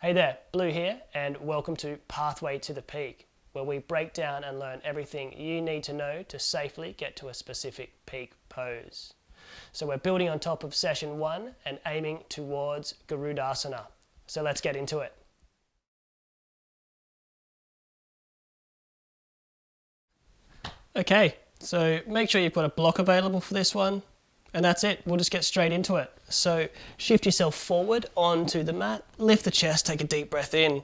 Hey there, Blue here, and welcome to Pathway to the Peak, where we break down and learn everything you need to know to safely get to a specific peak pose. So we're building on top of session 1 and aiming towards Garudasna. So let's get into it. Okay, so make sure you've got a block available for this one. And that's it, we'll just get straight into it. So shift yourself forward onto the mat, lift the chest, take a deep breath in.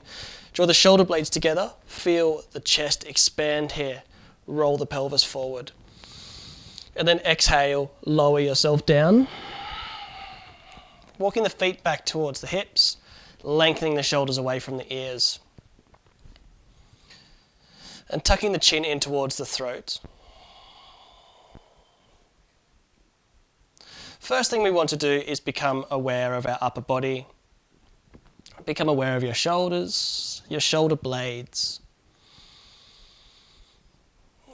Draw the shoulder blades together, feel the chest expand here. Roll the pelvis forward. And then exhale, lower yourself down. Walking the feet back towards the hips, lengthening the shoulders away from the ears. And tucking the chin in towards the throat. First thing we want to do is become aware of our upper body. Become aware of your shoulders, your shoulder blades.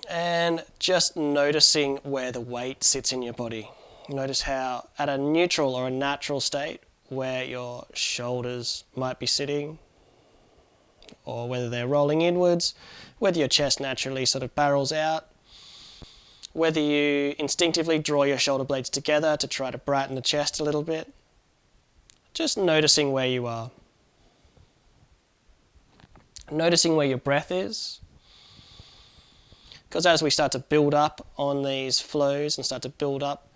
And just noticing where the weight sits in your body. Notice how at a neutral or a natural state where your shoulders might be sitting, or whether they're rolling inwards, whether your chest naturally sort of barrels out, whether you instinctively draw your shoulder blades together to try to brighten the chest a little bit. Just noticing where you are. Noticing where your breath is. Because as we start to build up on these flows and start to build up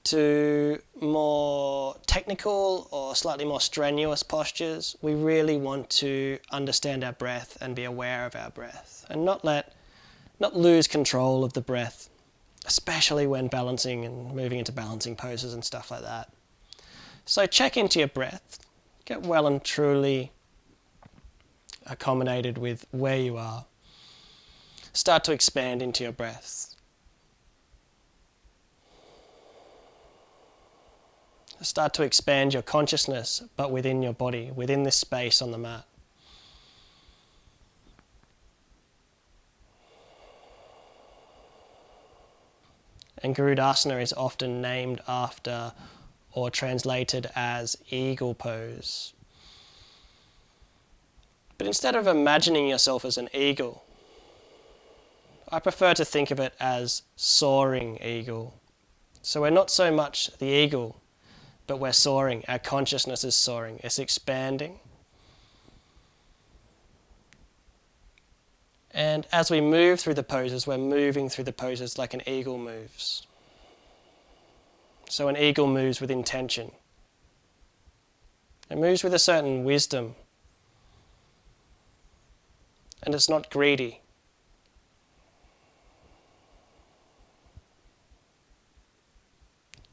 to more technical or slightly more strenuous postures, we really want to understand our breath and be aware of our breath and not lose control of the breath, especially when balancing and moving into balancing poses and stuff like that. So check into your breath, get well and truly accommodated with where you are. Start to expand into your breath. Start to expand your consciousness, but within your body, within this space on the mat. And Garudasna is often named after or translated as eagle pose. But instead of imagining yourself as an eagle, I prefer to think of it as soaring eagle. So we're not so much the eagle, but we're soaring. Our consciousness is soaring. It's expanding. And as we move through the poses, we're moving through the poses like an eagle moves. So an eagle moves with intention. It moves with a certain wisdom. And it's not greedy.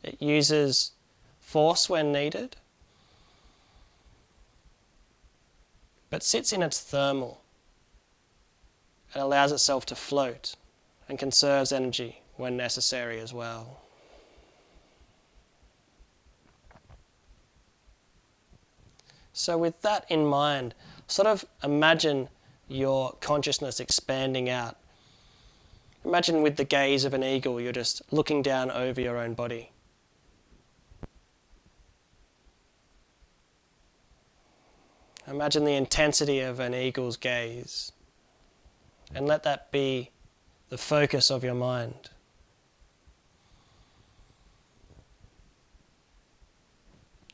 It uses force when needed, but sits in its thermal and allows itself to float and conserves energy when necessary as well. So with that in mind, sort of imagine your consciousness expanding out. Imagine with the gaze of an eagle, you're just looking down over your own body. Imagine the intensity of an eagle's gaze, and let that be the focus of your mind.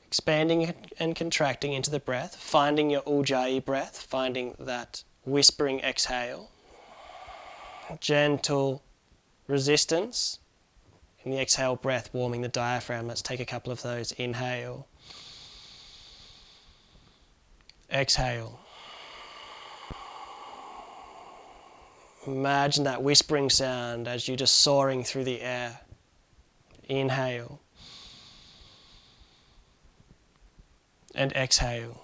Expanding and contracting into the breath, finding your Ujjayi breath, finding that whispering exhale, gentle resistance in the exhale breath, warming the diaphragm. Let's take a couple of those. Inhale. Exhale. Imagine that whispering sound as you're just soaring through the air. Inhale. And exhale.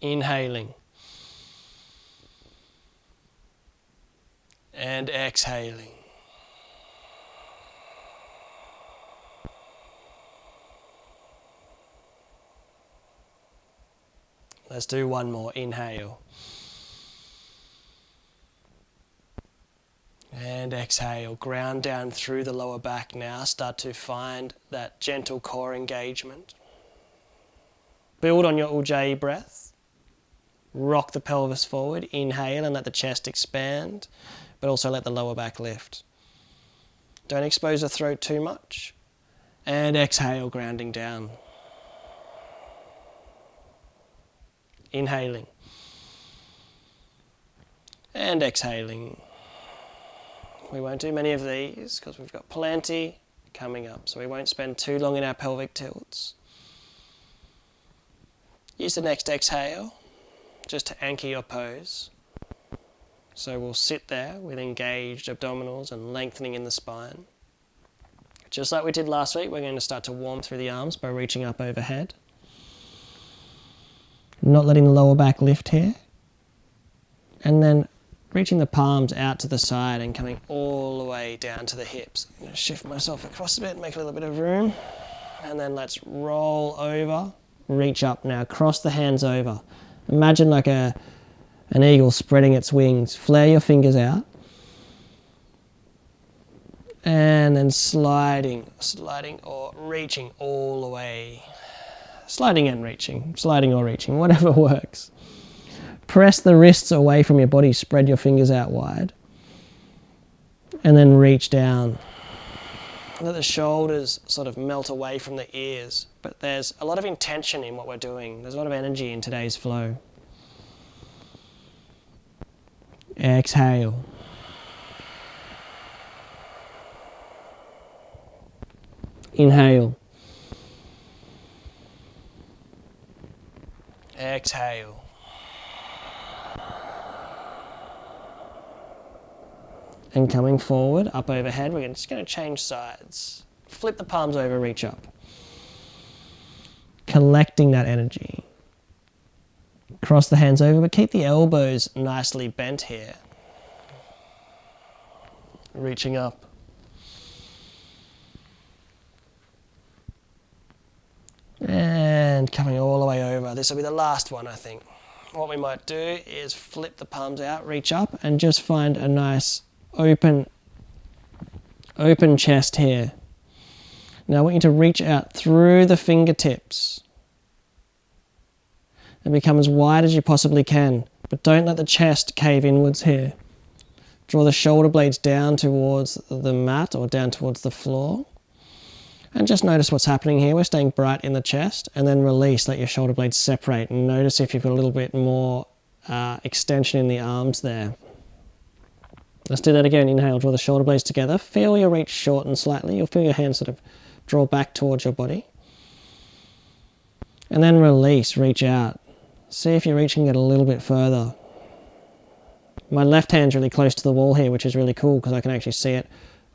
Inhaling. And exhaling. Let's do one more. Inhale. And exhale, ground down through the lower back now. Start to find that gentle core engagement. Build on your Ujjayi breath. Rock the pelvis forward. Inhale and let the chest expand, but also let the lower back lift. Don't expose the throat too much. And exhale, grounding down. Inhaling. And exhaling. We won't do many of these because we've got plenty coming up, so we won't spend too long in our pelvic tilts. Use the next exhale just to anchor your pose. So we'll sit there with engaged abdominals and lengthening in the spine. Just like we did last week, we're going to start to warm through the arms by reaching up overhead. Not letting the lower back lift here. And then reaching the palms out to the side and coming all the way down to the hips. I'm going to shift myself across a bit, make a little bit of room. And then let's roll over, reach up now, cross the hands over. Imagine like an eagle spreading its wings. Flare your fingers out. And then sliding or reaching all the way. Sliding and reaching, sliding or reaching, whatever works. Press the wrists away from your body, spread your fingers out wide. And then reach down. Let the shoulders sort of melt away from the ears. But there's a lot of intention in what we're doing. There's a lot of energy in today's flow. Exhale. Inhale. Exhale. And coming forward, up overhead, we're just going to change sides. Flip the palms over, reach up. Collecting that energy. Cross the hands over, but keep the elbows nicely bent here. Reaching up. And coming all the way over. This will be the last one, I think. What we might do is flip the palms out, reach up, and just find a nice open chest here. Now I want you to reach out through the fingertips and become as wide as you possibly can, but don't let the chest cave inwards here. Draw the shoulder blades down towards the mat or down towards the floor. And just notice what's happening here. We're staying bright in the chest, and then release, let your shoulder blades separate, and notice if you've got a little bit more extension in the arms there. Let's do that again. Inhale, draw the shoulder blades together. Feel your reach shorten slightly. You'll feel your hands sort of draw back towards your body. And then release, reach out. See if your reach can get a little bit further. My left hand's really close to the wall here, which is really cool because I can actually see it.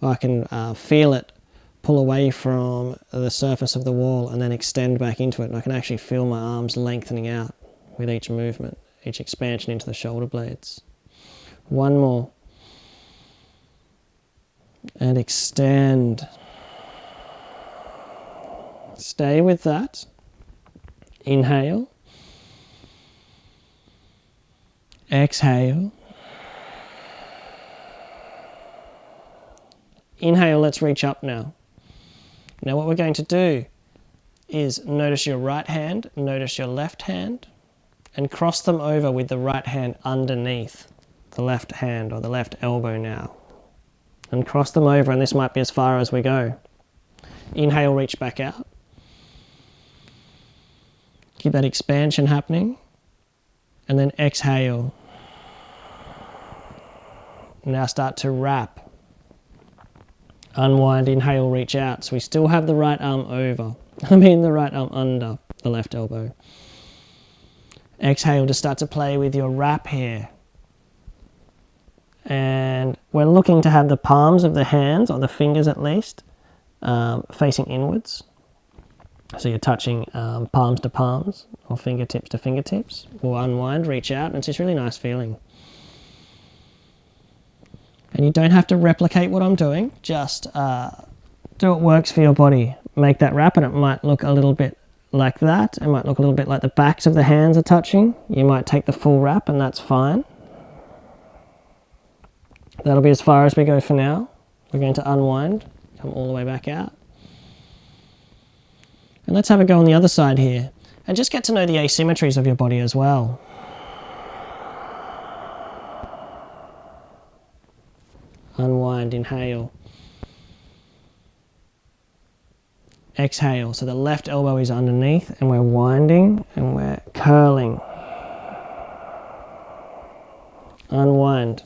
I can feel it pull away from the surface of the wall and then extend back into it. And I can actually feel my arms lengthening out with each movement, each expansion into the shoulder blades. One more. And extend. Stay with that. Inhale. Exhale. Inhale, let's reach up now. Now what we're going to do is notice your right hand, notice your left hand, and cross them over with the right hand underneath the left hand or the left elbow now. And cross them over, and this might be as far as we go. Inhale, reach back out. Keep that expansion happening. And then exhale. Now start to wrap. Unwind, inhale, reach out. So we still have the right arm over. The right arm under the left elbow. Exhale to start to play with your wrap here. And we're looking to have the palms of the hands, or the fingers at least, facing inwards. So you're touching palms to palms, or fingertips to fingertips. We'll unwind, reach out, and it's this really nice feeling. And you don't have to replicate what I'm doing, just do what works for your body. Make that wrap, and it might look a little bit like that. It might look a little bit like the backs of the hands are touching. You might take the full wrap, and that's fine. That'll be as far as we go for now. We're going to unwind, come all the way back out. And let's have a go on the other side here. And just get to know the asymmetries of your body as well. Unwind, inhale. Exhale, so the left elbow is underneath and we're winding and we're curling. Unwind.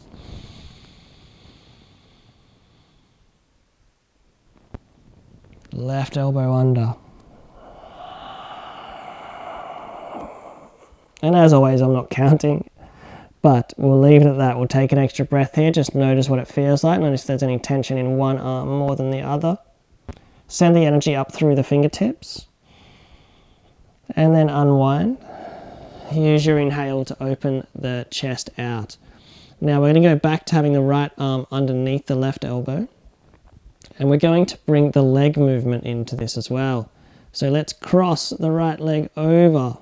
Left elbow under. And as always, I'm not counting, but we'll leave it at that. We'll take an extra breath here, just notice what it feels like. Notice if there's any tension in one arm more than the other. Send the energy up through the fingertips and then unwind. Use your inhale to open the chest out. Now we're going to go back to having the right arm underneath the left elbow, and we're going to bring the leg movement into this as well. So let's cross the right leg over,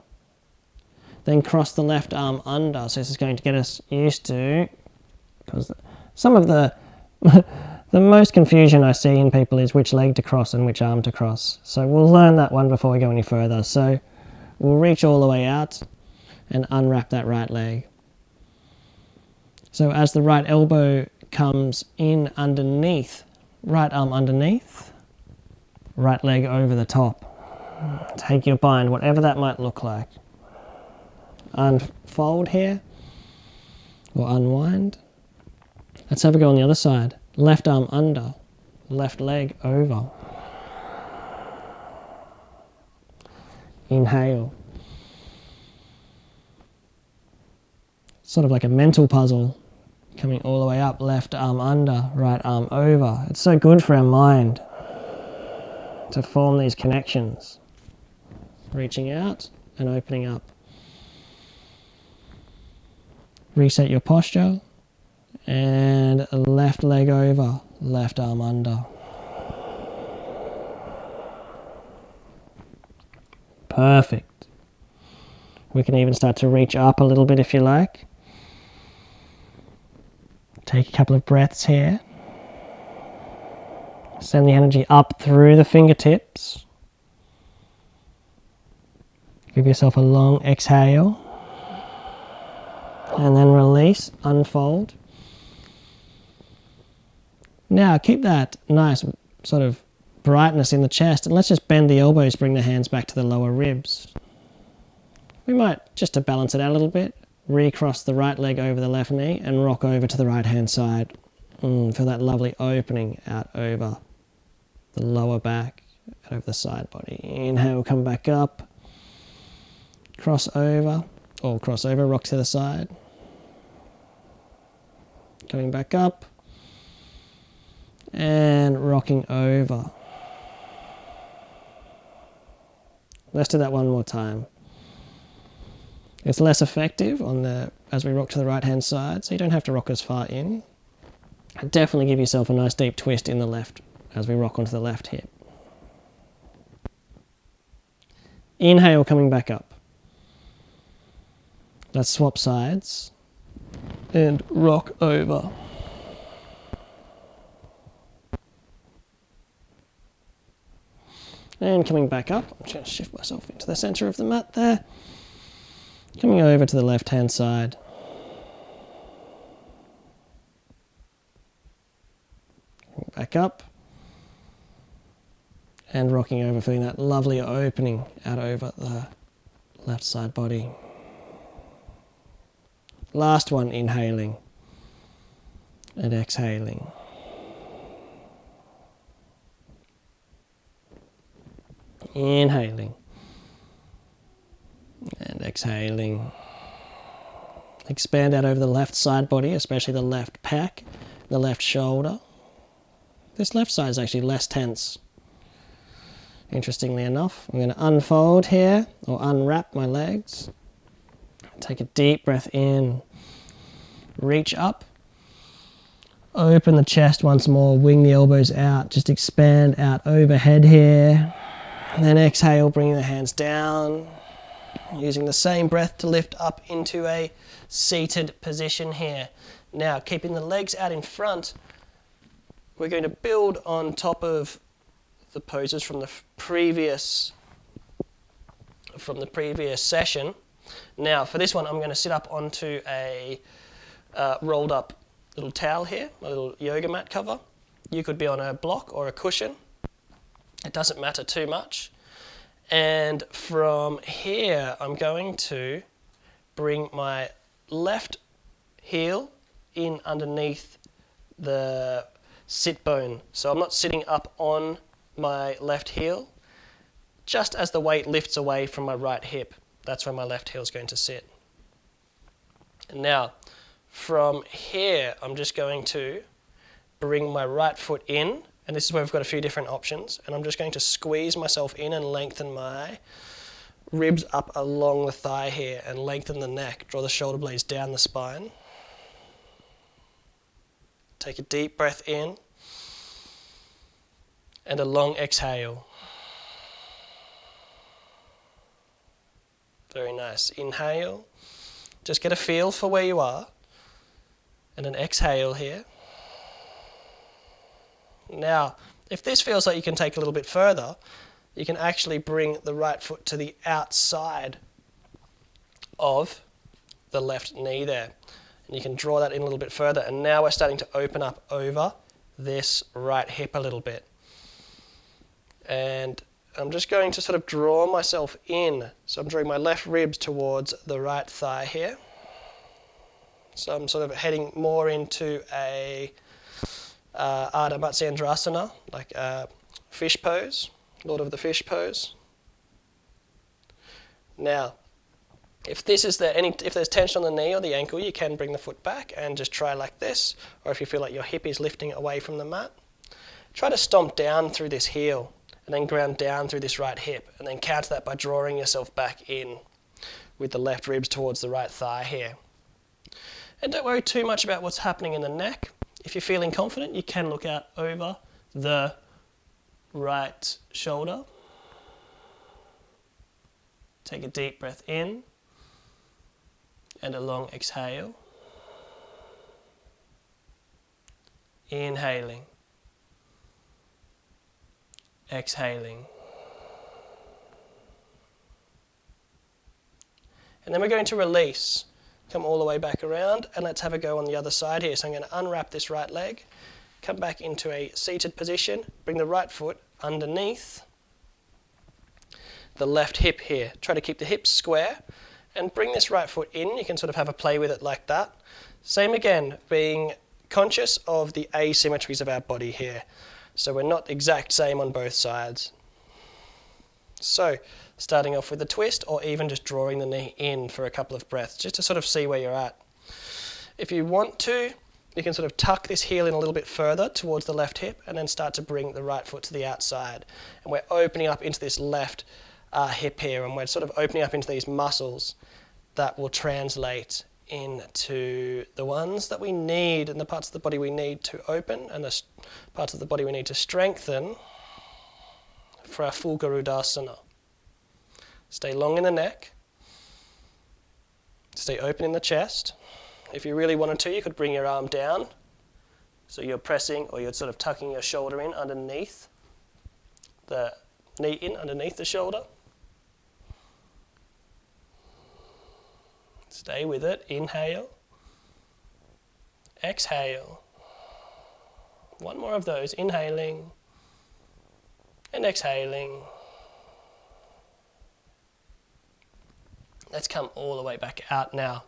then cross the left arm under. So this is going to get us used to, because some of the the most confusion I see in people is which leg to cross and which arm to cross. So we'll learn that one before we go any further. So we'll reach all the way out and unwrap that right leg. So as the right elbow comes in underneath, right arm underneath, right leg over the top. Take your bind, whatever that might look like. Unfold here, or unwind. Let's have a go on the other side. Left arm under, left leg over. Inhale. Sort of like a mental puzzle, coming all the way up, left arm under, right arm over. It's so good for our mind to form these connections. Reaching out and opening up. Reset your posture. And left leg over, left arm under. Perfect. We can even start to reach up a little bit if you like. Take a couple of breaths here. Send the energy up through the fingertips. Give yourself a long exhale. And then release, unfold. Now keep that nice sort of brightness in the chest, and let's just bend the elbows, bring the hands back to the lower ribs. We might, just to balance it out a little bit, recross the right leg over the left knee and rock over to the right hand side. Feel that lovely opening out over the lower back, out over the side body. Inhale, come back up, cross over, rock to the side. Coming back up. And rocking over. Let's do that one more time. It's less effective as we rock to the right hand side, so you don't have to rock as far in. Definitely give yourself a nice deep twist in the left as we rock onto the left hip. Inhale, coming back up. Let's swap sides and rock over. And coming back up, I'm just going to shift myself into the center of the mat there. Coming over to the left hand side. Back up. And rocking over, feeling that lovely opening out over the left side body. Last one, inhaling and exhaling. Inhaling and exhaling. Expand out over the left side body, especially the left pec, the left shoulder. This left side is actually less tense. Interestingly enough, I'm going to unfold here, or unwrap my legs. Take a deep breath in. Reach up. Open the chest once more, wing the elbows out. Just expand out overhead here. And then exhale, bringing the hands down. Using the same breath to lift up into a seated position here. Now, keeping the legs out in front, we're going to build on top of the poses from the previous session. Now, for this one, I'm going to sit up onto a rolled up little towel here, a little yoga mat cover. You could be on a block or a cushion. It doesn't matter too much. And from here, I'm going to bring my left heel in underneath the sit bone. So I'm not sitting up on my left heel. Just as the weight lifts away from my right hip, that's where my left heel is going to sit. And now, from here, I'm just going to bring my right foot in, and this is where we've got a few different options, and I'm just going to squeeze myself in and lengthen my ribs up along the thigh here and lengthen the neck. Draw the shoulder blades down the spine. Take a deep breath in and a long exhale. Very nice. Inhale. Just get a feel for where you are. And an exhale here. Now, if this feels like you can take a little bit further, you can actually bring the right foot to the outside of the left knee there. And you can draw that in a little bit further. And now we're starting to open up over this right hip a little bit. And I'm just going to sort of draw myself in. So I'm drawing my left ribs towards the right thigh here. So I'm sort of heading more into a Ardha Matsyendrasana, like a fish pose, Lord of the Fish pose. Now, if there's tension on the knee or the ankle, you can bring the foot back and just try like this. Or if you feel like your hip is lifting away from the mat, try to stomp down through this heel and then ground down through this right hip, and then counter that by drawing yourself back in with the left ribs towards the right thigh here. And don't worry too much about what's happening in the neck. If you're feeling confident, you can look out over the right shoulder. Take a deep breath in and a long exhale. Inhaling. Exhaling. And then we're going to release. Come all the way back around, and let's have a go on the other side here. So I'm going to unwrap this right leg, come back into a seated position, bring the right foot underneath the left hip here. Try to keep the hips square and bring this right foot in. You can sort of have a play with it like that. Same again, being conscious of the asymmetries of our body here. So we're not exact same on both sides. So, starting off with a twist, or even just drawing the knee in for a couple of breaths, just to sort of see where you're at. If you want to, you can sort of tuck this heel in a little bit further towards the left hip, and then start to bring the right foot to the outside. And we're opening up into this left hip here, and we're sort of opening up into these muscles that will translate into the ones that we need, and the parts of the body we need to open, and the parts of the body we need to strengthen for our full Garudasna. Stay long in the neck. Stay open in the chest. If you really wanted to, you could bring your arm down. So you're pressing, or you're sort of tucking your shoulder in underneath the knee, in underneath the shoulder. Stay with it. Inhale. Exhale. One more of those. Inhaling and exhaling. Let's come all the way back out now.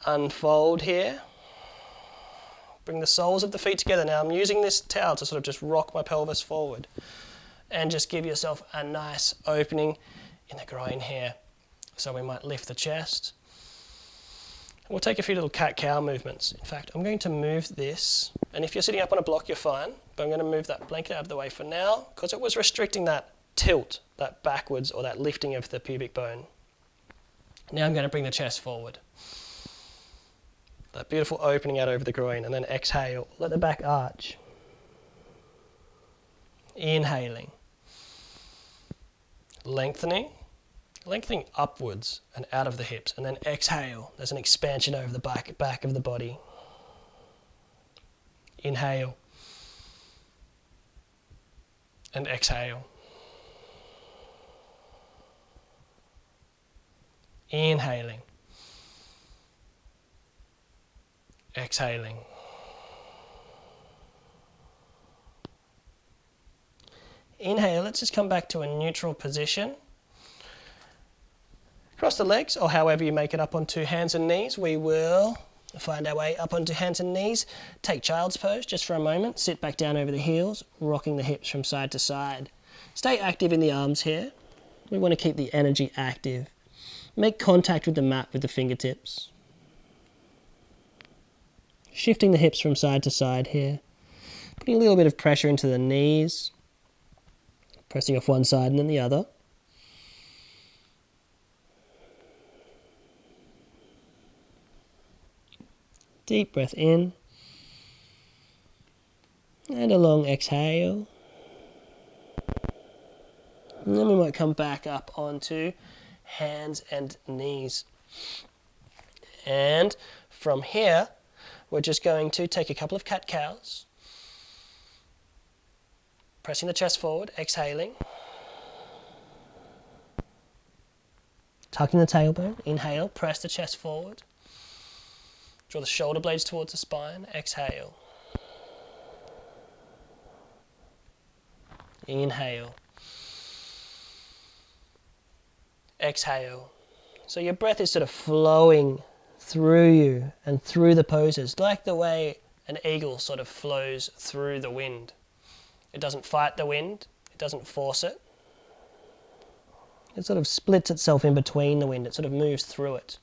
Unfold here. Bring the soles of the feet together. Now I'm using this towel to sort of just rock my pelvis forward and just give yourself a nice opening in the groin here. So we might lift the chest. We'll take a few little cat-cow movements. In fact, I'm going to move this, and if you're sitting up on a block, you're fine, but I'm going to move that blanket out of the way for now, because it was restricting that tilt, that backwards, or that lifting of the pubic bone. Now I'm going to bring the chest forward. That beautiful opening out over the groin, and then exhale. Let the back arch. Inhaling. Lengthening. lengthening upwards and out of the hips, and then exhale. There's an expansion over the back of the body. Inhale and exhale. Inhaling, exhaling. Inhale, let's just come back to a neutral position. Cross the legs, or however you make it, up onto hands and knees. We will find our way up onto hands and knees. Take child's pose just for a moment. Sit back down over the heels, rocking the hips from side to side. Stay active in the arms here. We want to keep the energy active. Make contact with the mat with the fingertips. Shifting the hips from side to side here. Putting a little bit of pressure into the knees. Pressing off one side and then the other. Deep breath in. And a long exhale. And then we might come back up onto hands and knees. And from here, we're just going to take a couple of cat-cows. Pressing the chest forward, exhaling. Tucking the tailbone, inhale, press the chest forward. Draw the shoulder blades towards the spine, exhale. Inhale. Exhale. So your breath is sort of flowing through you and through the poses, like the way an eagle sort of flows through the wind. It doesn't fight the wind, it doesn't force it. It sort of splits itself in between the wind, it sort of moves through it.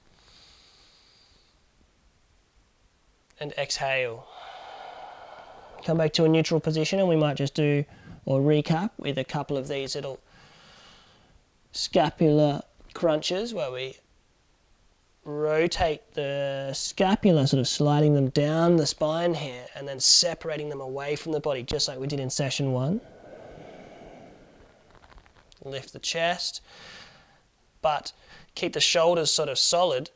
And exhale. Come back to a neutral position, and we might just do, or recap with a couple of these little scapular crunches where we rotate the scapula, sort of sliding them down the spine here and then separating them away from the body, just like we did in session 1. Lift the chest, but keep the shoulders sort of solid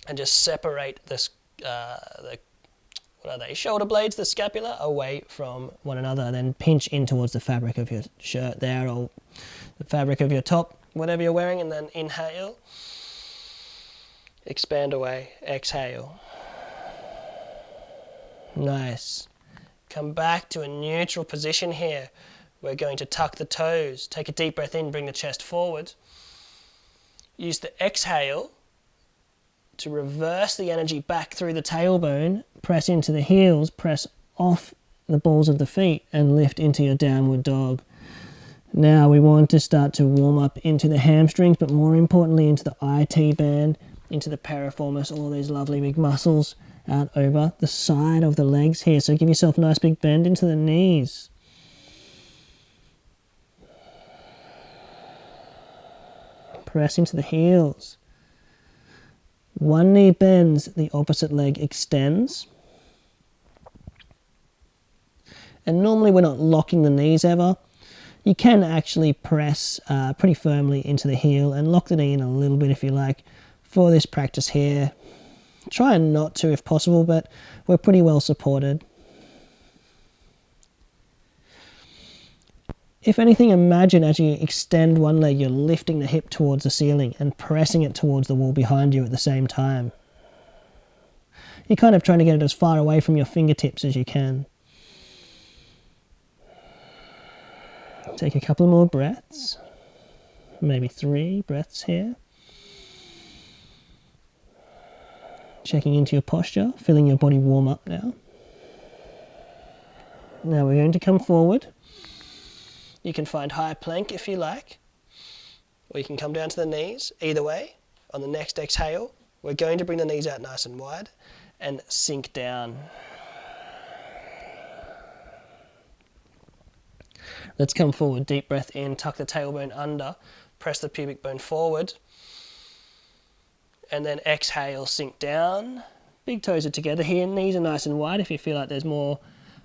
and just separate this shoulder blades, the scapula, away from one another, and then pinch in towards the fabric of your shirt there, or the fabric of your top, whatever you're wearing, and then inhale, expand away, exhale. Nice. Come back to a neutral position here. We're going to tuck the toes, take a deep breath in, bring the chest forward. Use the exhale to reverse the energy back through the tailbone, press into the heels, press off the balls of the feet and lift into your downward dog. Now we want to start to warm up into the hamstrings, but more importantly into the IT band, into the piriformis, all these lovely big muscles out over the side of the legs here. So give yourself a nice big bend into the knees. Press into the heels. One knee bends, the opposite leg extends. And normally we're not locking the knees ever. You can actually press pretty firmly into the heel and lock the knee in a little bit if you like for this practice here. Try not to if possible, but we're pretty well supported. If anything, imagine as you extend one leg, you're lifting the hip towards the ceiling and pressing it towards the wall behind you at the same time. You're kind of trying to get it as far away from your fingertips as you can. Take a couple more breaths, maybe 3 breaths here. Checking into your posture, feeling your body warm up now. Now we're going to come forward. You can find high plank if you like, or you can come down to the knees. Either way, on the next exhale, we're going to bring the knees out nice and wide and sink down. Let's come forward, deep breath in, tuck the tailbone under, press the pubic bone forward, and then exhale, sink down. Big toes are together here, knees are nice and wide. If you feel like there's more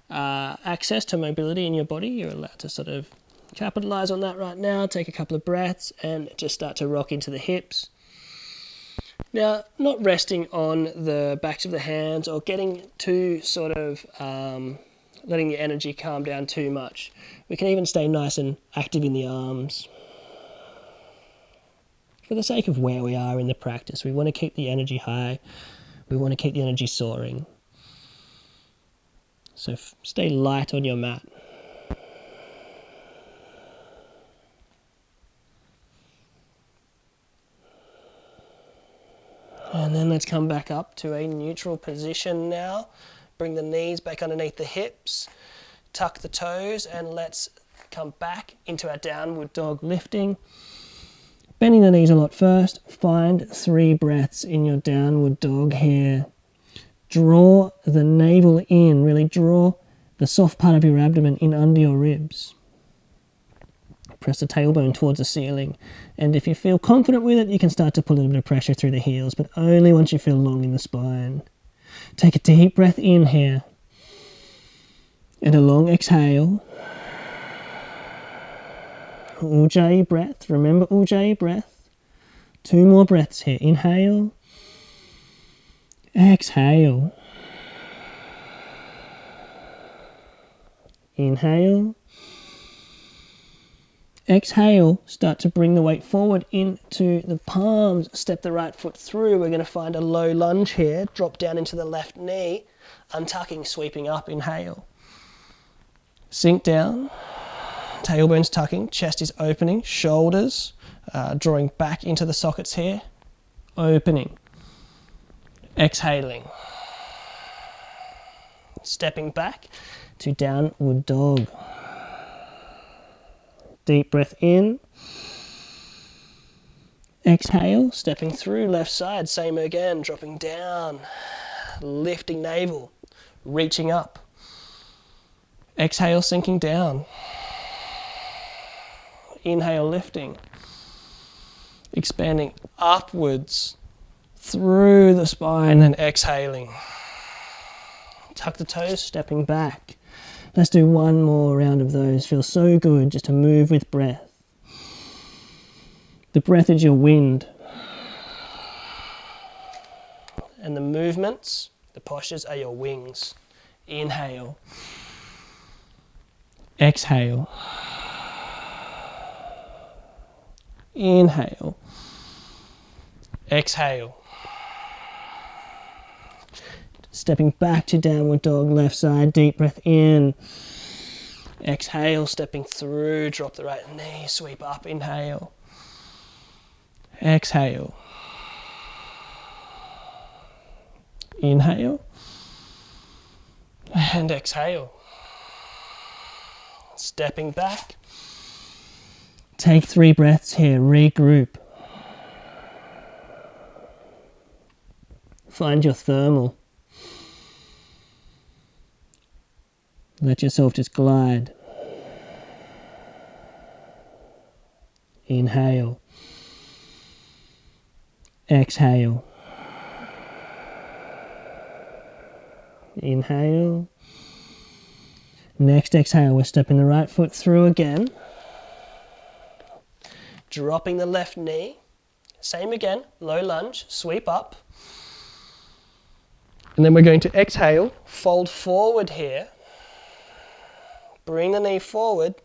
access to mobility in your body, you're allowed to sort of Capitalize on that right now. Take a couple of breaths and just start to rock into the hips. Now, not resting on the backs of the hands or getting too sort of letting the energy calm down too much. We can even stay nice and active in the arms. For the sake of where we are in the practice, we want to keep the energy high. We want to keep the energy soaring. So stay light on your mat. And then let's come back up to a neutral position now. Bring the knees back underneath the hips. Tuck the toes and let's come back into our downward dog lifting. Bending the knees a lot first. Find 3 breaths in your downward dog here. Draw the navel in. Really draw the soft part of your abdomen in under your ribs. Press the tailbone towards the ceiling. And if you feel confident with it, you can start to put a little bit of pressure through the heels, but only once you feel long in the spine. Take a deep breath in here. And a long exhale. Ujjayi breath. Remember Ujjayi breath. 2 more breaths here. Inhale. Exhale. Inhale. Exhale. Start to bring the weight forward into the palms. Step the right foot through. We're going to find a low lunge here. Drop down into the left knee. Untucking, sweeping up. Inhale. Sink down. Tailbone's tucking. Chest is opening. Shoulders drawing back into the sockets here. Opening. Exhaling. Stepping back to downward dog. Deep breath in. Exhale, stepping through left side, same again, dropping down, lifting navel, reaching up. Exhale, sinking down. Inhale, lifting. Expanding upwards through the spine and exhaling. Tuck the toes, stepping back. Let's do 1 more round of those. Feels so good just to move with breath. The breath is your wind. And the movements, the postures are your wings. Inhale. Exhale. Inhale. Exhale. Stepping back to downward dog, left side, deep breath in. Exhale, stepping through, drop the right knee, sweep up, inhale. Exhale. Inhale. And exhale. Stepping back. Take 3 breaths here, regroup. Find your thermal. Let yourself just glide. Inhale. Exhale. Inhale. Next exhale, we're stepping the right foot through again. Dropping the left knee. Same again, low lunge, sweep up. And then we're going to exhale, fold forward here. Bring the knee forward,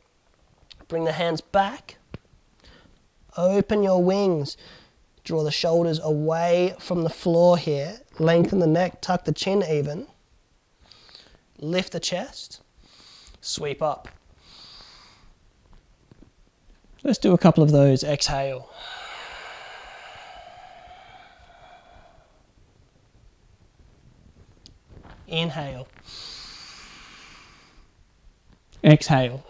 bring the hands back, open your wings, draw the shoulders away from the floor here, lengthen the neck, tuck the chin even, lift the chest, sweep up. Let's do a couple of those, exhale. Inhale. Exhale.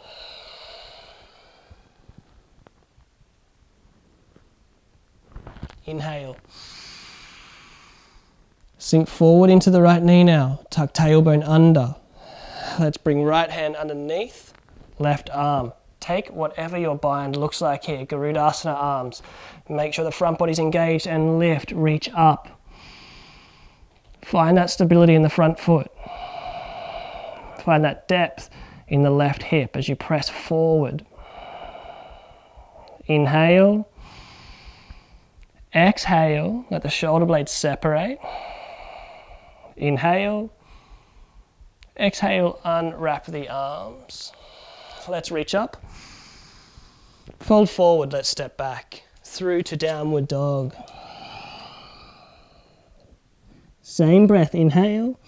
Inhale. Sink forward into the right knee now. Tuck tailbone under. Let's bring right hand underneath, left arm. Take whatever your bind looks like here. Garudasna arms. Make sure the front body's engaged and lift, reach up. Find that stability in the front foot. Find that depth in the left hip as you press forward. Inhale. Exhale, let the shoulder blades separate. Inhale. Exhale, unwrap the arms. Let's reach up. Fold forward, let's step back. Through to downward dog. Same breath, inhale.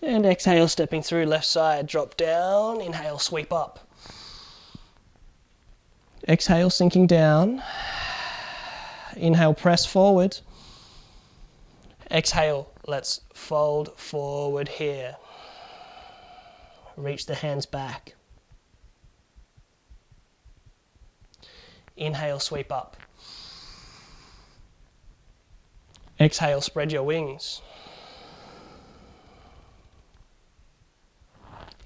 And exhale, stepping through left side, drop down. Inhale, sweep up. Exhale, sinking down. Inhale, press forward. Exhale, let's fold forward here. Reach the hands back. Inhale, sweep up. Exhale, spread your wings.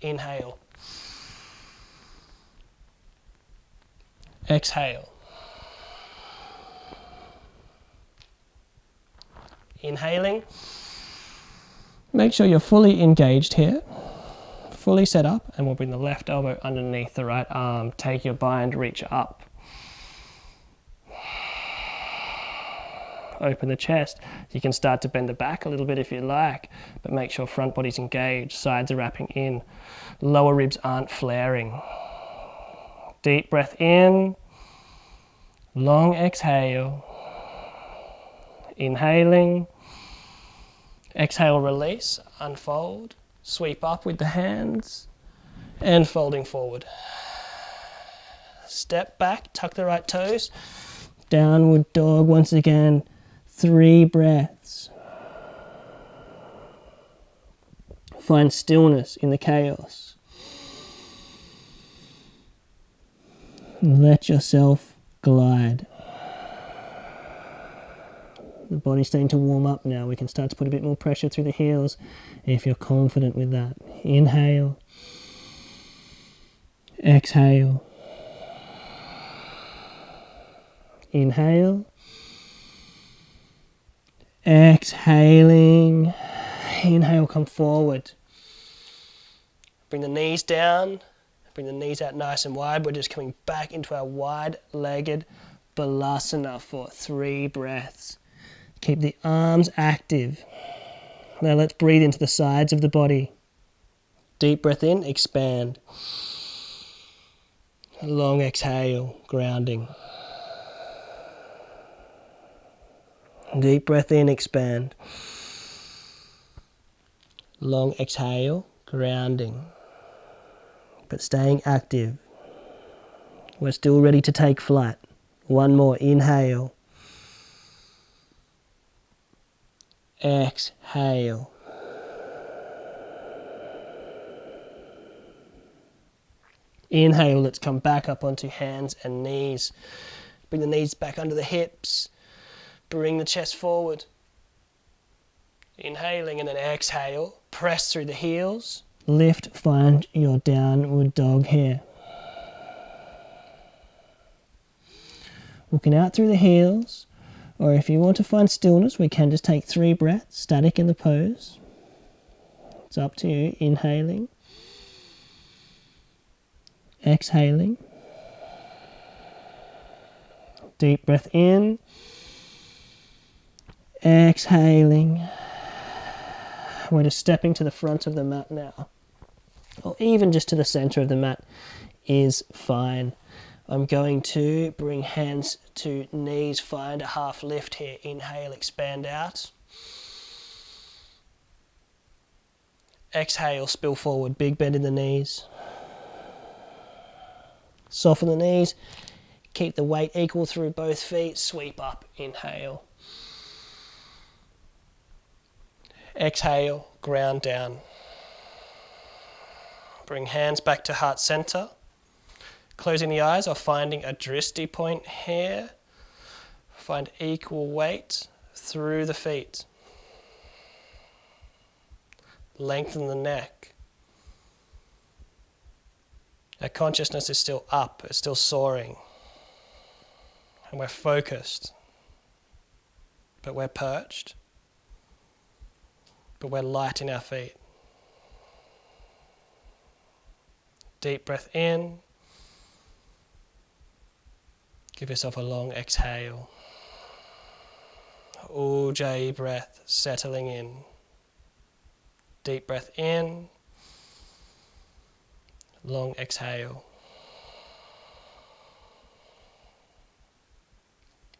Inhale. Exhale. Inhaling. Make sure you're fully engaged here. Fully set up, and we'll bring the left elbow underneath the right arm. Take your bind, reach up. Open the chest. You can start to bend the back a little bit if you like, but make sure front body's engaged, sides are wrapping in, lower ribs aren't flaring. Deep breath in, long exhale. Inhaling, exhale, release, unfold, sweep up with the hands, and folding forward. Step back, tuck the right toes, downward dog once again. 3 breaths. Find stillness in the chaos. Let yourself glide. The body's starting to warm up now. We can start to put a bit more pressure through the heels if you're confident with that. Inhale. Exhale. Inhale. Exhaling. Inhale, come forward. Bring the knees down. Bring the knees out nice and wide. We're just coming back into our wide-legged Balasana for 3 breaths. Keep the arms active. Now let's breathe into the sides of the body. Deep breath in, expand. Long exhale, grounding. Deep breath in, expand. Long exhale, grounding. But staying active. We're still ready to take flight. One more, inhale. Exhale. Inhale, let's come back up onto hands and knees. Bring the knees back under the hips. Bring the chest forward. Inhaling and then exhale. Press through the heels. Lift, find your downward dog here. Looking out through the heels. Or if you want to find stillness, we can just take 3 breaths, static in the pose. It's up to you. Inhaling. Exhaling. Deep breath in. Exhaling. We're just stepping to the front of the mat now. Or even just to the center of the mat is fine. I'm going to bring hands to knees, find a half lift here. Inhale, expand out. Exhale, spill forward, big bend in the knees. Soften the knees, keep the weight equal through both feet, sweep up, inhale. Exhale, ground down. Bring hands back to heart center. Closing the eyes or finding a drishti point here. Find equal weight through the feet. Lengthen the neck. Our consciousness is still up, it's still soaring. And we're focused. But we're perched. But we're light in our feet. Deep breath in. Give yourself a long exhale. Ujjayi breath settling in. Deep breath in. Long exhale.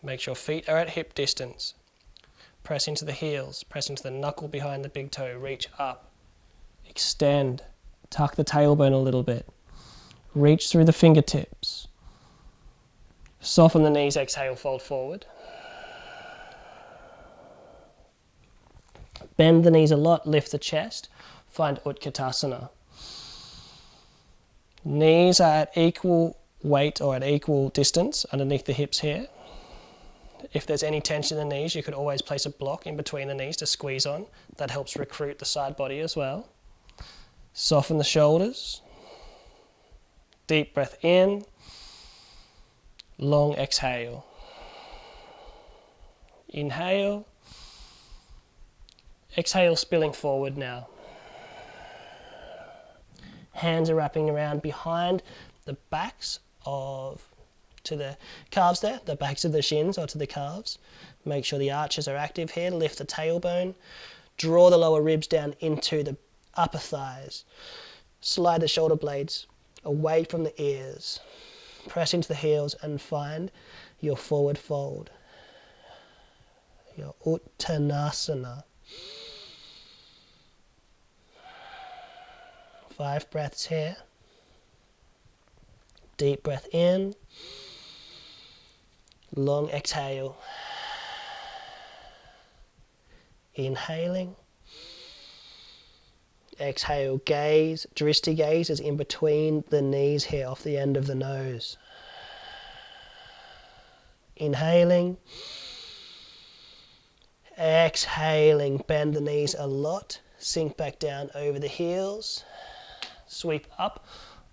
Make sure feet are at hip distance. Press into the heels. Press into the knuckle behind the big toe. Reach up. Extend. Tuck the tailbone a little bit. Reach through the fingertips. Soften the knees, exhale, fold forward. Bend the knees a lot, lift the chest. Find Utkatasana. Knees are at equal weight or at equal distance underneath the hips here. If there's any tension in the knees, you could always place a block in between the knees to squeeze on. That helps recruit the side body as well. Soften the shoulders. Deep breath in. Long exhale. Inhale. Exhale, spilling forward now. Hands are wrapping around behind the backs to the calves there, the backs of the shins or to the calves. Make sure the arches are active here. Lift the tailbone. Draw the lower ribs down into the upper thighs. Slide the shoulder blades away from the ears. Press into the heels and find your forward fold. Your Uttanasana. 5 breaths here. Deep breath in. Long exhale. Inhaling. Exhale, gaze. Drishti gaze is in between the knees here, off the end of the nose. Inhaling. Exhaling, bend the knees a lot. Sink back down over the heels. Sweep up,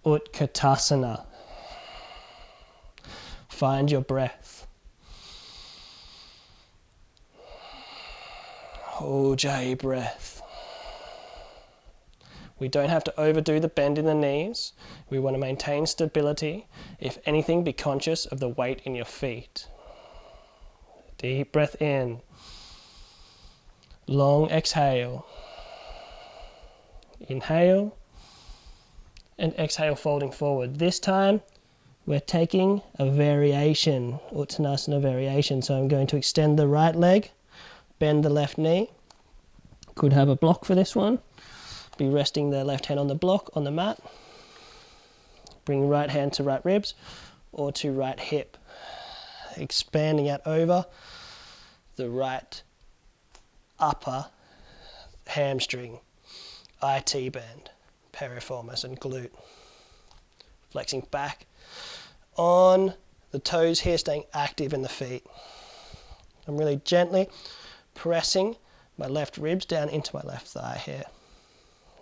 Utkatasana. Find your breath. Ujjayi breath. We don't have to overdo the bend in the knees. We want to maintain stability. If anything, be conscious of the weight in your feet. Deep breath in. Long exhale. Inhale. And exhale, folding forward. This time, we're taking a variation, Uttanasana variation. So I'm going to extend the right leg, bend the left knee. Could have a block for this one. Be resting the left hand on the block, on the mat. Bring right hand to right ribs or to right hip. Expanding out over the right upper hamstring, IT band, piriformis and glute. Flexing back on the toes here, staying active in the feet. I'm really gently pressing my left ribs down into my left thigh here.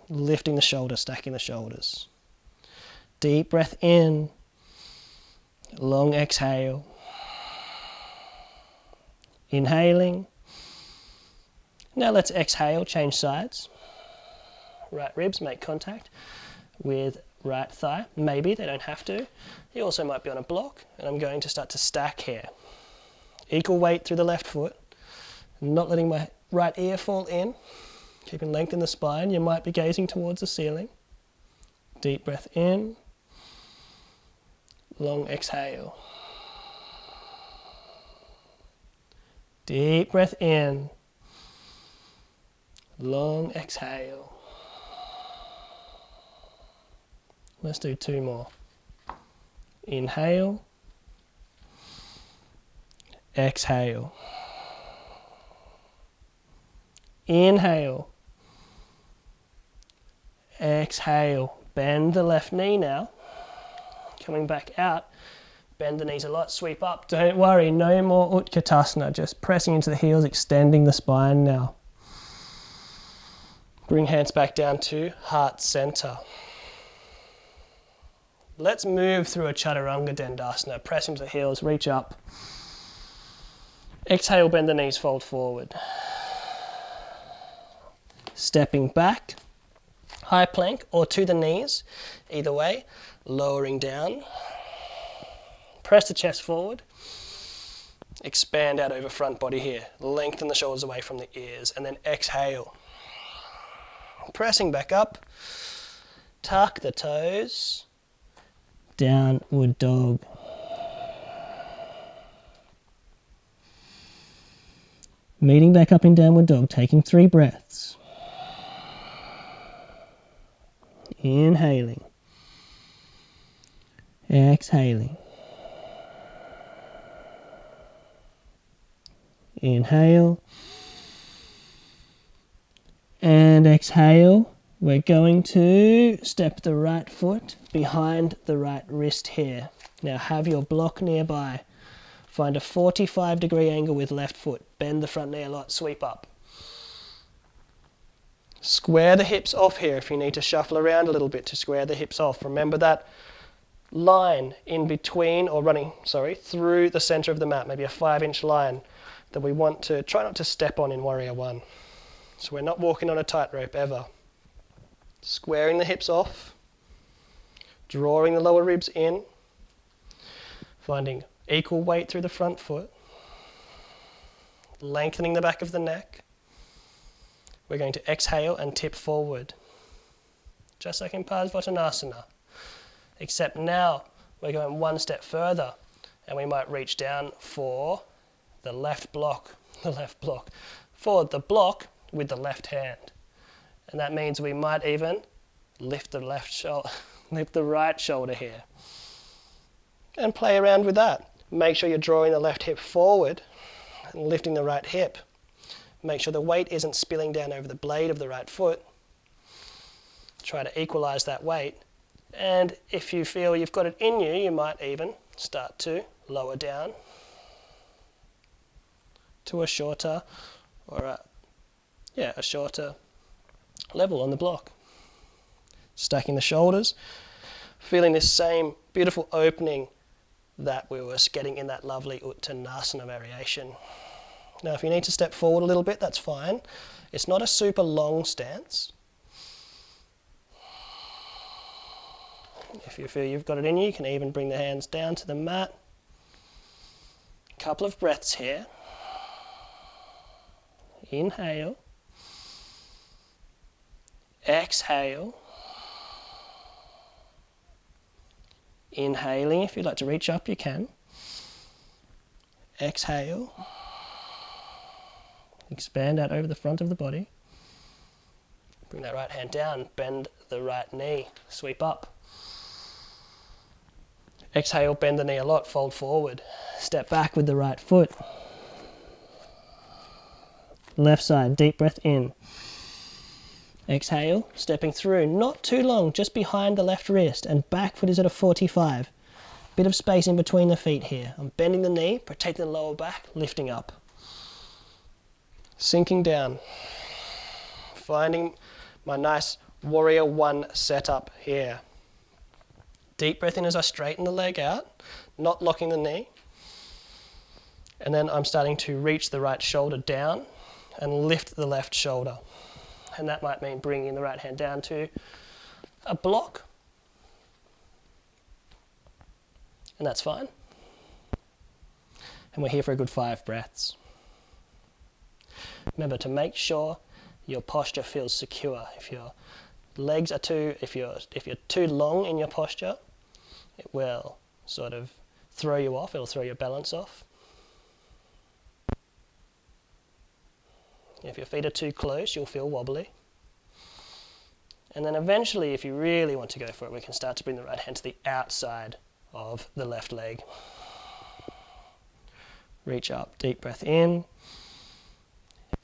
Lifting the shoulders, stacking the shoulders. Deep breath in. Long exhale. Inhaling. Now let's exhale, change sides. Right ribs make contact with right thigh. Maybe, they don't have to. You also might be on a block, and I'm going to start to stack here. Equal weight through the left foot. Not letting my right ear fall in. Keeping length in the spine. You might be gazing towards the ceiling. Deep breath in. Long exhale. Deep breath in. Long exhale. Let's do 2 more. Inhale. Exhale. Inhale. Exhale. Bend the left knee now. Coming back out. Bend the knees a lot. Sweep up. Don't worry. No more Utkatasana. Just pressing into the heels, extending the spine now. Bring hands back down to heart center. Let's move through a Chaturanga Dandasana. Press into the heels, reach up. Exhale, bend the knees, fold forward. Stepping back, high plank or to the knees, either way, lowering down. Press the chest forward, Expand out over front body here. Lengthen the shoulders away from the ears, and then exhale. Pressing back up. Tuck the toes. Downward dog. Meeting back up in downward dog, taking 3 breaths. Inhaling. Exhaling. Inhale. And exhale. We're going to step the right foot behind the right wrist here. Now have your block nearby. Find a 45-degree angle with left foot. Bend the front knee a lot, sweep up. Square the hips off here if you need to shuffle around a little bit to square the hips off. Remember that line in between, or running, through the center of the mat, maybe a 5-inch line that we want to try not to step on in Warrior One. So we're not walking on a tightrope ever. Squaring the hips off, drawing the lower ribs in, finding equal weight through the front foot, lengthening the back of the neck. We're going to exhale and tip forward, just like in Parsvottanasana, except now we're going one step further and we might reach down for the left block, for the block with the left hand. And that means we might even lift the right shoulder here. And play around with that. Make sure you're drawing the left hip forward and lifting the right hip. Make sure the weight isn't spilling down over the blade of the right foot. Try to equalize that weight. And if you feel you've got it in you, you might even start to lower down to a shorter a shorter level on the block. Stacking the shoulders, feeling this same beautiful opening that we were getting in that lovely Uttanasana variation. Now if you need to step forward a little bit, that's fine. It's not a super long stance. If you feel you've got it in you, you can even bring the hands down to the mat. A couple of breaths here. Inhale. Exhale. Inhaling, if you'd like to reach up, you can. Exhale. Expand out over the front of the body. Bring that right hand down, bend the right knee, sweep up. Exhale, bend the knee a lot, fold forward. Step back with the right foot. Left side, deep breath in. Exhale, stepping through, not too long, just behind the left wrist, and back foot is at a 45. Bit of space in between the feet here. I'm bending the knee, protecting the lower back, lifting up. Sinking down. Finding my nice Warrior One setup here. Deep breath in as I straighten the leg out, not locking the knee. And then I'm starting to reach the right shoulder down and lift the left shoulder. And that might mean bringing the right hand down to a block. And that's fine. And we're here for a good 5 breaths. Remember to make sure your posture feels secure. If your legs are if you're too long in your posture, it will sort of throw you off. It'll throw your balance off. If your feet are too close, you'll feel wobbly. And then eventually, if you really want to go for it, we can start to bring the right hand to the outside of the left leg. Reach up, deep breath in.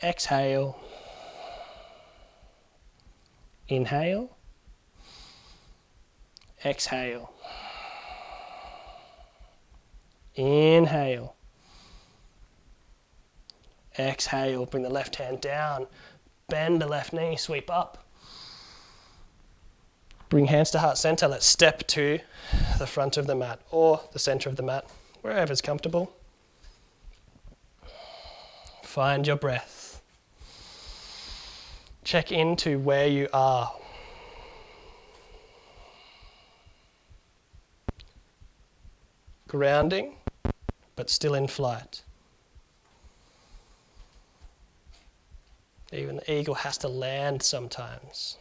Exhale. Inhale. Exhale. Inhale. Exhale, bring the left hand down, bend the left knee, sweep up. Bring hands to heart center, let's step to the front of the mat or the center of the mat, wherever's comfortable. Find your breath. Check into where you are. Grounding, but still in flight. Even the eagle has to land sometimes.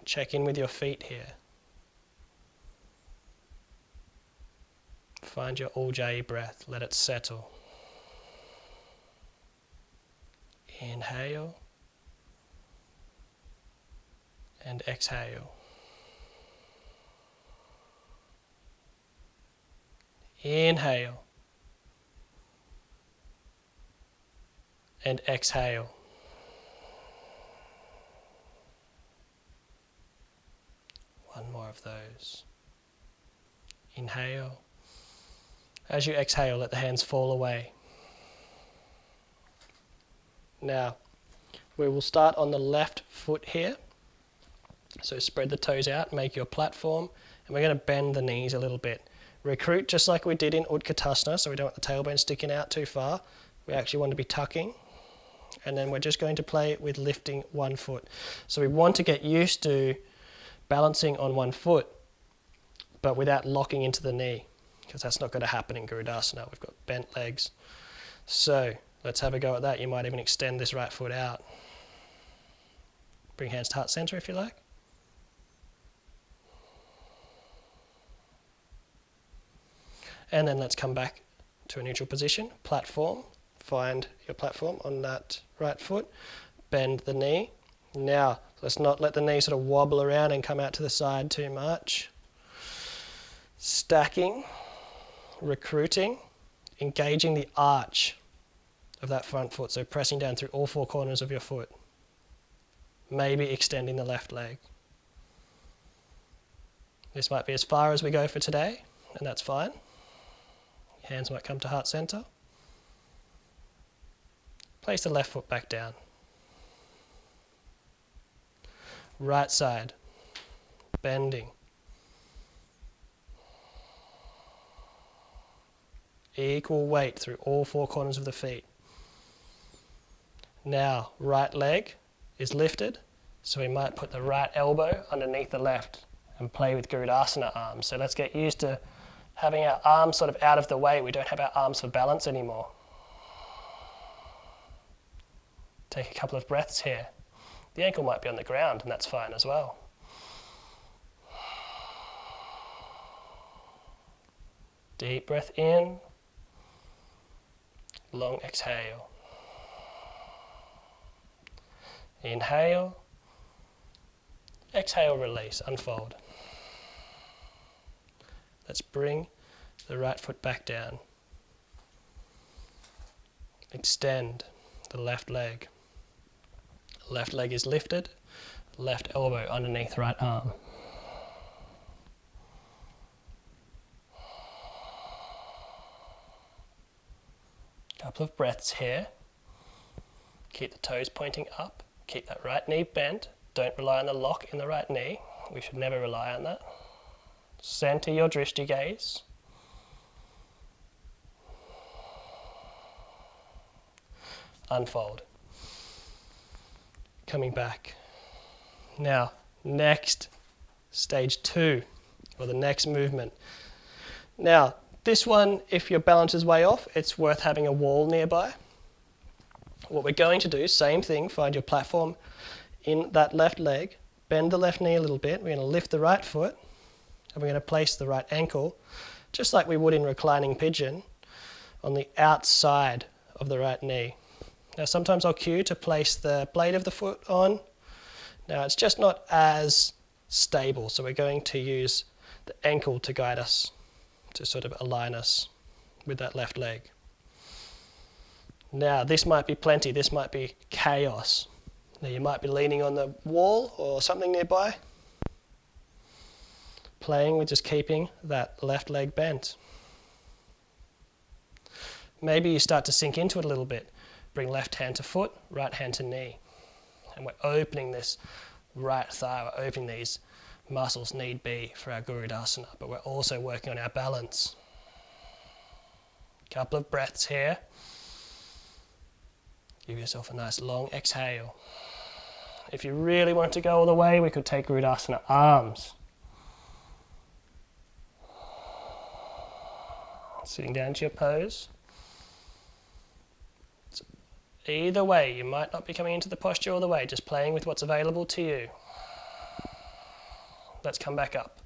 Check in with your feet here. Find your Ujjayi breath, let it settle. Inhale and exhale. Inhale and exhale. One more of those. Inhale. As you exhale, let the hands fall away. Now, we will start on the left foot here. So spread the toes out, make your platform, and we're going to bend the knees a little bit. Recruit just like we did in Utkatasana, so we don't want the tailbone sticking out too far. We actually want to be tucking. And then we're just going to play with lifting one foot. So we want to get used to balancing on one foot, but without locking into the knee, because that's not going to happen in Garudasna. We've got bent legs. So let's have a go at that. You might even extend this right foot out. Bring hands to heart center if you like. And then let's come back to a neutral position, platform. Find your platform on that right foot. Bend the knee. Now, let's not let the knee sort of wobble around and come out to the side too much. Stacking, recruiting, engaging the arch of that front foot. So pressing down through all four corners of your foot. Maybe extending the left leg. This might be as far as we go for today, and that's fine. Hands might come to heart center. Place the left foot back down. Right side, bending. Equal weight through all four corners of the feet. Now, right leg is lifted, so we might put the right elbow underneath the left and play with Garudasna arms. So let's get used to having our arms sort of out of the way. We don't have our arms for balance anymore. Take a couple of breaths here. The ankle might be on the ground, and that's fine as well. Deep breath in. Long exhale. Inhale. Exhale, release, unfold. Let's bring the right foot back down. Extend the left leg. Left leg is lifted, left elbow underneath right arm. Couple of breaths here. Keep the toes pointing up. Keep that right knee bent. Don't rely on the lock in the right knee. We should never rely on that. Center your drishti gaze. Unfold. Coming back. Now, next, stage 2, or the next movement. Now, this one, if your balance is way off, it's worth having a wall nearby. What we're going to do, same thing, find your platform in that left leg, bend the left knee a little bit, we're going to lift the right foot, and we're going to place the right ankle, just like we would in reclining pigeon, on the outside of the right knee. Now sometimes I'll cue to place the blade of the foot on. Now it's just not as stable, so we're going to use the ankle to guide us, to sort of align us with that left leg. Now this might be plenty, this might be chaos. Now you might be leaning on the wall or something nearby, playing with just keeping that left leg bent. Maybe you start to sink into it a little bit. Bring left hand to foot, right hand to knee. And we're opening this right thigh, we're opening these muscles need be for our Garudasana, but we're also working on our balance. Couple of breaths here. Give yourself a nice long exhale. If you really want to go all the way, we could take Garudasana arms. Sitting down to your pose. Either way, you might not be coming into the posture all the way, just playing with what's available to you. Let's come back up.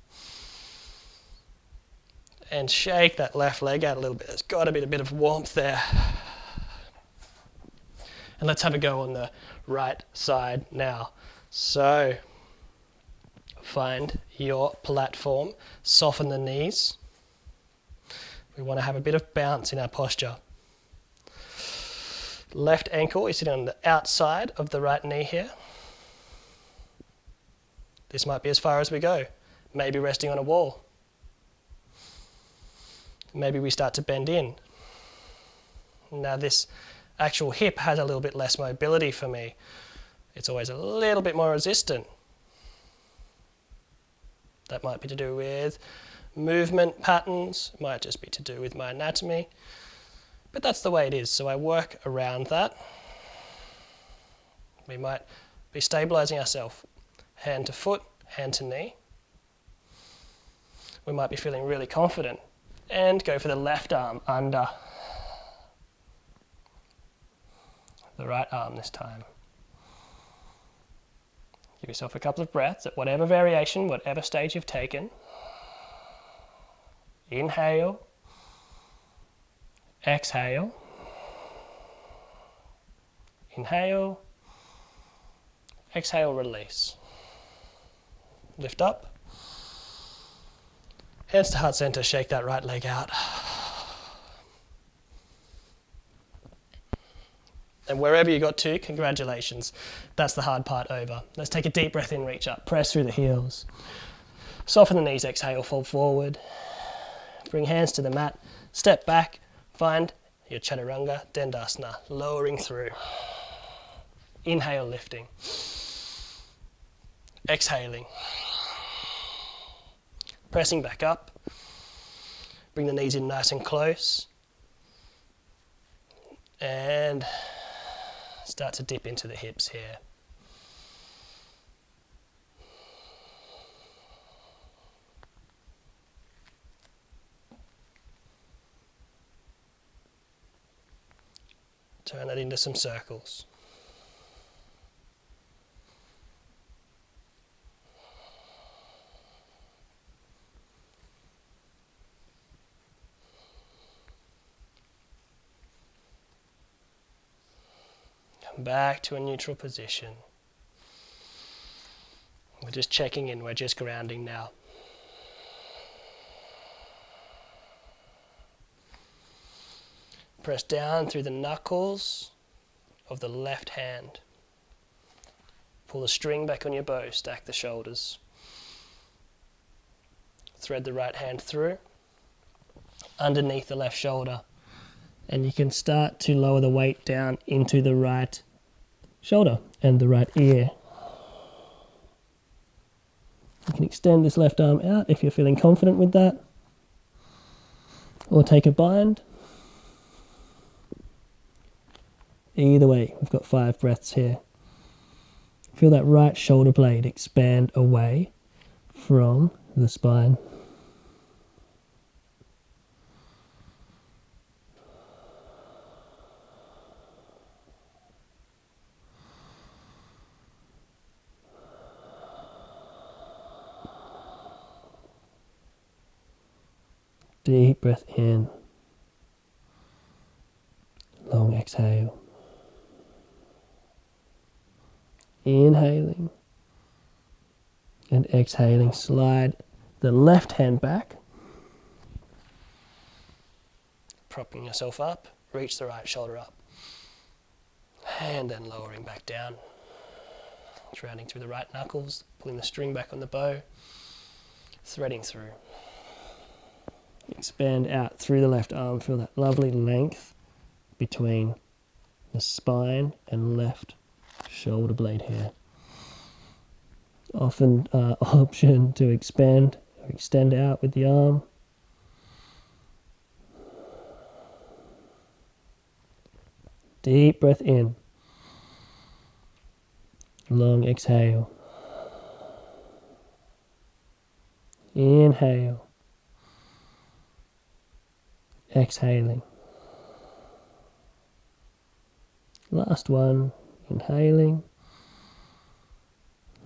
And shake that left leg out a little bit. There's got to be a bit of warmth there. And let's have a go on the right side now. So, find your platform, soften the knees. We want to have a bit of bounce in our posture. Left ankle is sitting on the outside of the right knee here. This might be as far as we go. Maybe resting on a wall. Maybe we start to bend in. Now this actual hip has a little bit less mobility for me. It's always a little bit more resistant. That might be to do with movement patterns, it might just be to do with my anatomy, but that's the way it is, so I work around that. We might be stabilizing ourselves, hand to foot, hand to knee. We might be feeling really confident and go for the left arm under the right arm this time. Give yourself a couple of breaths at whatever variation, whatever stage you've taken. Inhale, exhale, inhale, exhale, release. Lift up, hands to heart center, shake that right leg out. And wherever you got to, congratulations. That's the hard part over. Let's take a deep breath in, reach up, press through the heels. Soften the knees, exhale, fall forward. Bring hands to the mat, step back, find your Chaturanga Dandasana, lowering through. Inhale, lifting. Exhaling. Pressing back up. Bring the knees in nice and close. And start to dip into the hips here. Turn that into some circles. Come back to a neutral position. We're just checking in, we're just grounding now. Press down through the knuckles of the left hand. Pull the string back on your bow, stack the shoulders. Thread the right hand through, underneath the left shoulder. And you can start to lower the weight down into the right shoulder and the right ear. You can extend this left arm out if you're feeling confident with that. Or take a bind. Either way, we've got 5 breaths here. Feel that right shoulder blade expand away from the spine. Deep breath in. Long exhale. Inhaling and exhaling, slide the left hand back, propping yourself up, reach the right shoulder up, and then lowering back down, rounding through the right knuckles, pulling the string back on the bow, threading through. Expand out through the left arm, feel that lovely length between the spine and left shoulder blade here. Often option to expand or extend out with the arm. Deep breath in. Long exhale. Inhale. Exhaling. Last one, inhaling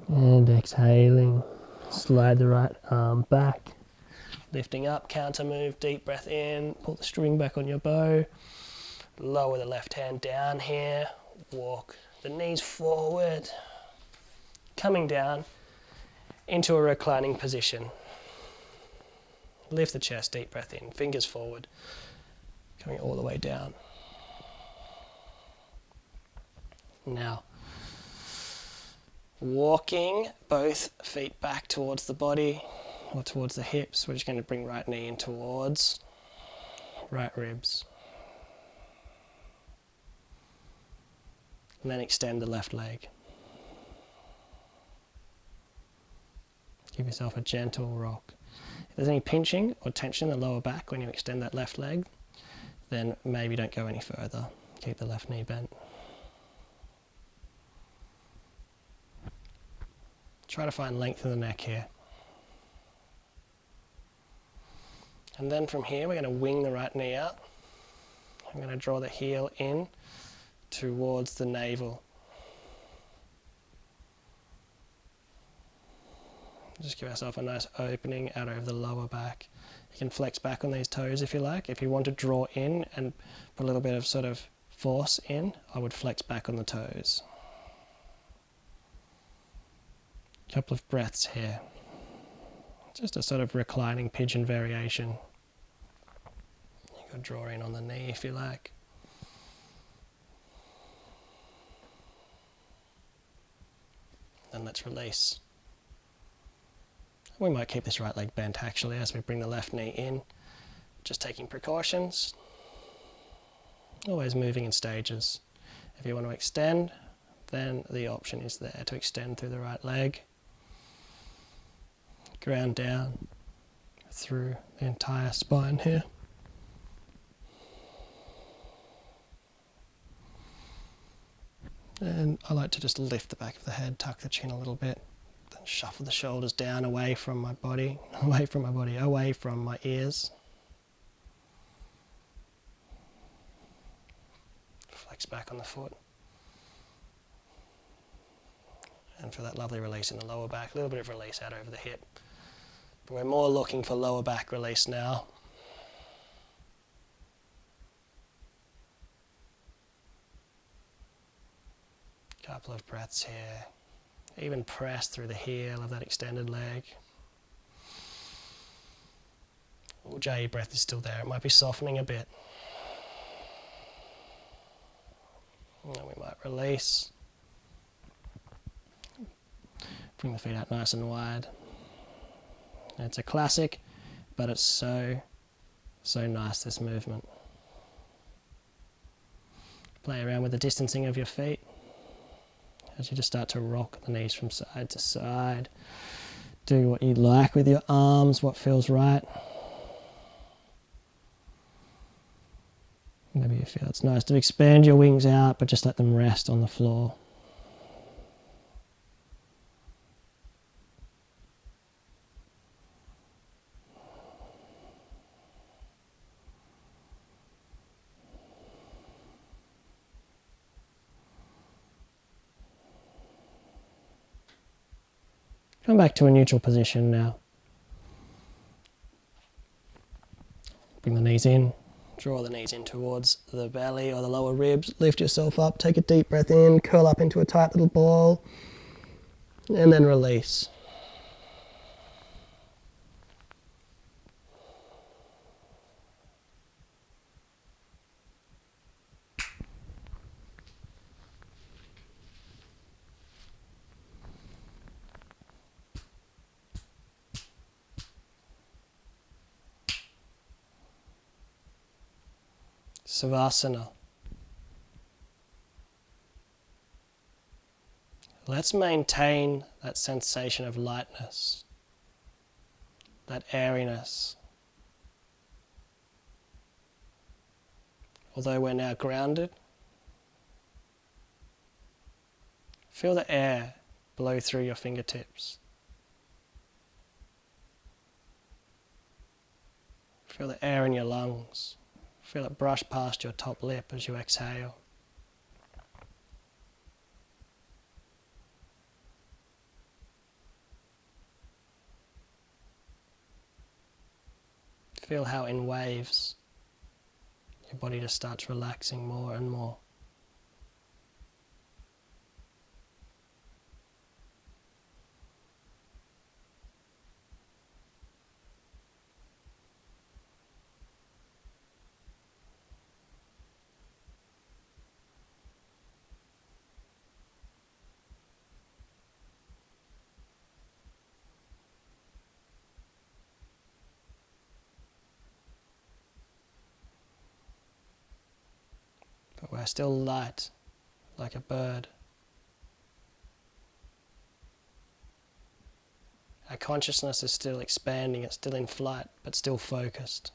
and exhaling. Slide the right arm back, lifting up, counter move, deep breath in, pull the string back on your bow, lower the left hand down here, walk the knees forward, coming down into a reclining position. Lift the chest, deep breath in, fingers forward, coming all the way down. Now, walking both feet back towards the body or towards the hips. We're just going to bring right knee in towards right ribs. And then extend the left leg. Give yourself a gentle rock. If there's any pinching or tension in the lower back when you extend that left leg, then maybe don't go any further. Keep the left knee bent. Try to find length in the neck here. And then from here, we're going to wing the right knee out. I'm going to draw the heel in towards the navel. Just give ourselves a nice opening out over the lower back. You can flex back on these toes if you like. If you want to draw in and put a little bit of sort of force in, I would flex back on the toes. Couple of breaths here. Just a sort of reclining pigeon variation. You could draw in on the knee if you like. Then let's release. We might keep this right leg bent actually as we bring the left knee in. Just taking precautions. Always moving in stages. If you want to extend, then the option is there to extend through the right leg. Ground down through the entire spine here. And I like to just lift the back of the head, tuck the chin a little bit, then shuffle the shoulders down away from my body, away from my ears. Flex back on the foot. And for that lovely release in the lower back, a little bit of release out over the hip. But we're more looking for lower back release now. Couple of breaths here. Even press through the heel of that extended leg. Ujjayi breath is still there. It might be softening a bit. And then we might release. Bring the feet out nice and wide. It's a classic, but it's so nice, this movement. Play around with the distancing of your feet as you just start to rock the knees from side to side. Do what you like with your arms, what feels right. Maybe you feel it's nice to expand your wings out, but just let them rest on the floor. Come back to a neutral position now. Bring the knees in, draw the knees in towards the belly or the lower ribs. Lift yourself up, take a deep breath in, curl up into a tight little ball, and then release. Savasana. Let's maintain that sensation of lightness, that airiness. Although we're now grounded, feel the air blow through your fingertips. Feel the air in your lungs. Feel it brush past your top lip as you exhale. Feel how in waves your body just starts relaxing more and more. But we're still light, like a bird. Our consciousness is still expanding, it's still in flight, but still focused.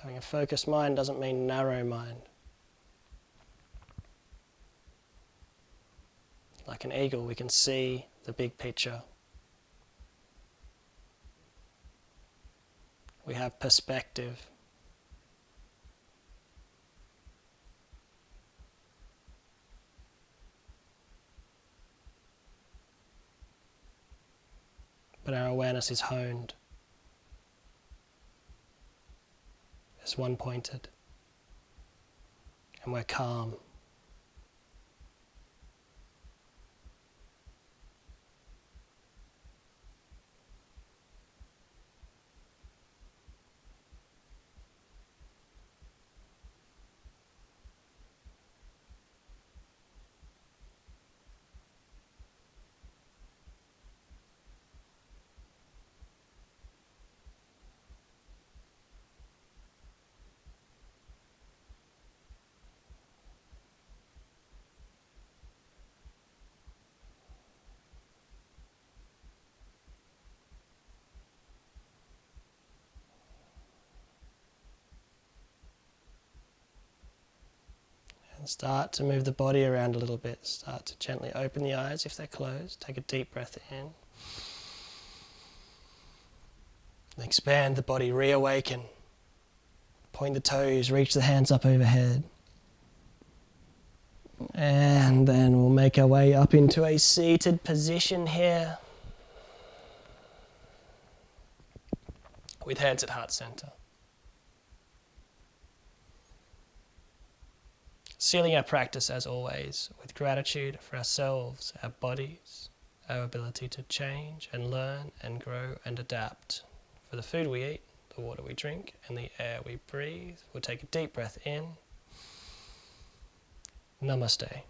Having a focused mind doesn't mean narrow mind. Like an eagle, we can see the big picture. We have perspective. But our awareness is honed. It's one-pointed. And we're calm. And start to move the body around a little bit. Start to gently open the eyes if they're closed. Take a deep breath in. And expand the body, reawaken. Point the toes, reach the hands up overhead. And then we'll make our way up into a seated position here. With hands at heart center. Sealing our practice, as always, with gratitude for ourselves, our bodies, our ability to change and learn and grow and adapt. For the food we eat, the water we drink, and the air we breathe. We'll take a deep breath in. Namaste.